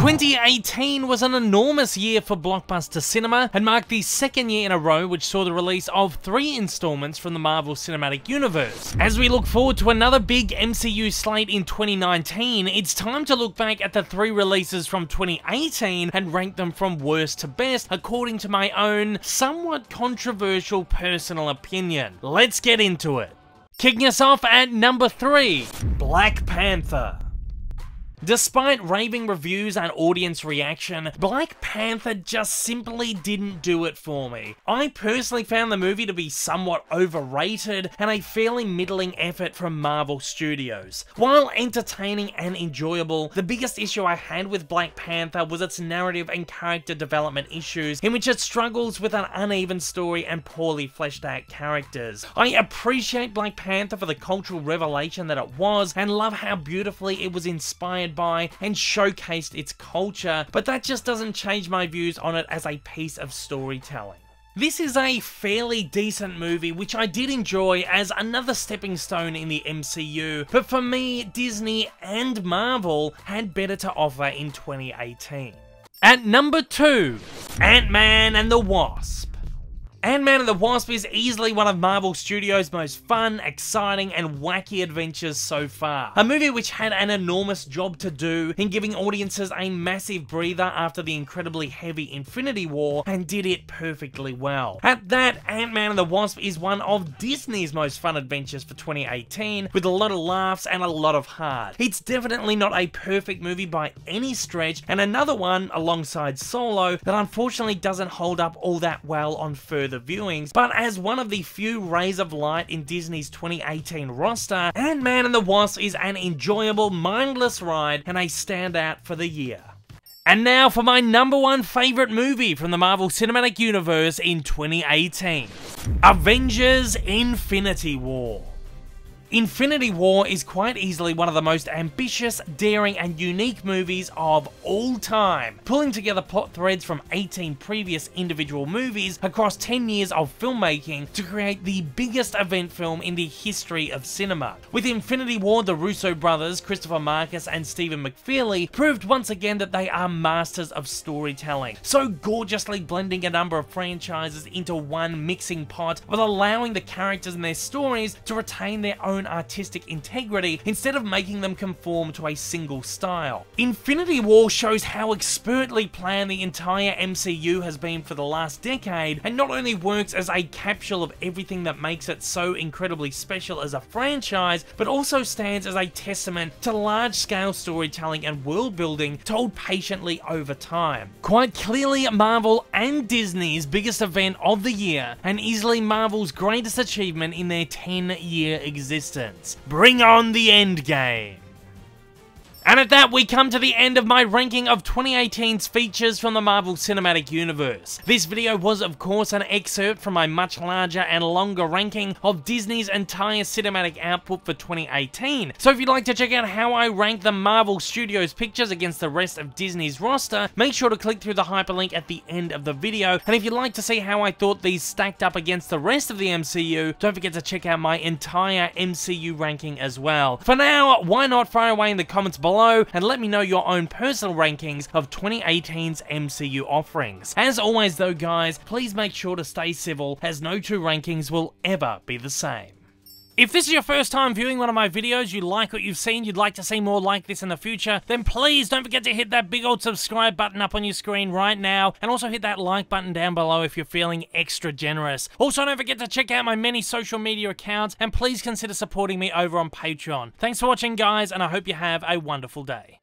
2018 was an enormous year for blockbuster cinema and marked the second year in a row which saw the release of 3 installments from the Marvel Cinematic Universe. As we look forward to another big MCU slate in 2019, it's time to look back at the 3 releases from 2018 and rank them from worst to best according to my own, somewhat controversial personal opinion. Let's get into it. Kicking us off at number 3, Black Panther. Despite raving reviews and audience reaction, Black Panther just simply didn't do it for me. I personally found the movie to be somewhat overrated and a fairly middling effort from Marvel Studios. While entertaining and enjoyable, the biggest issue I had with Black Panther was its narrative and character development issues, in which it struggles with an uneven story and poorly fleshed out characters. I appreciate Black Panther for the cultural revelation that it was, and love how beautifully it was inspired by and showcased its culture, but that just doesn't change my views on it as a piece of storytelling. This is a fairly decent movie which I did enjoy as another stepping stone in the MCU, but for me, Disney and Marvel had better to offer in 2018. At number 2, Ant-Man and the Wasp. Ant-Man and the Wasp is easily one of Marvel Studios' most fun, exciting, and wacky adventures so far. A movie which had an enormous job to do in giving audiences a massive breather after the incredibly heavy Infinity War, and did it perfectly well. At that, Ant-Man and the Wasp is one of Disney's most fun adventures for 2018, with a lot of laughs and a lot of heart. It's definitely not a perfect movie by any stretch, and another one, alongside Solo, that unfortunately doesn't hold up all that well on further viewings, but as one of the few rays of light in Disney's 2018 roster, Ant-Man and the Wasp is an enjoyable, mindless ride and a standout for the year. And now for my number 1 favorite movie from the Marvel Cinematic Universe in 2018, Avengers Infinity War. Infinity War is quite easily one of the most ambitious, daring, and unique movies of all time, pulling together plot threads from 18 previous individual movies across 10 years of filmmaking to create the biggest event film in the history of cinema. With Infinity War, the Russo brothers, Christopher Marcus and Stephen McFeely, proved once again that they are masters of storytelling, so gorgeously blending a number of franchises into one mixing pot, while allowing the characters and their stories to retain their own artistic integrity instead of making them conform to a single style. Infinity War shows how expertly planned the entire MCU has been for the last decade, and not only works as a capsule of everything that makes it so incredibly special as a franchise, but also stands as a testament to large-scale storytelling and world building told patiently over time. Quite clearly Marvel and Disney's biggest event of the year, and easily Marvel's greatest achievement in their 10-year existence. Bring on the Endgame! And at that, we come to the end of my ranking of 2018's features from the Marvel Cinematic Universe. This video was, of course, an excerpt from my much larger and longer ranking of Disney's entire cinematic output for 2018. So if you'd like to check out how I rank the Marvel Studios pictures against the rest of Disney's roster, make sure to click through the hyperlink at the end of the video. And if you'd like to see how I thought these stacked up against the rest of the MCU, don't forget to check out my entire MCU ranking as well. For now, why not fire away in the comments below and let me know your own personal rankings of 2018's MCU offerings. As always though guys, please make sure to stay civil, as no 2 rankings will ever be the same. If this is your first time viewing one of my videos, you like what you've seen, you'd like to see more like this in the future, then please don't forget to hit that big old subscribe button up on your screen right now, and also hit that like button down below if you're feeling extra generous. Also, don't forget to check out my many social media accounts, and please consider supporting me over on Patreon. Thanks for watching guys, and I hope you have a wonderful day.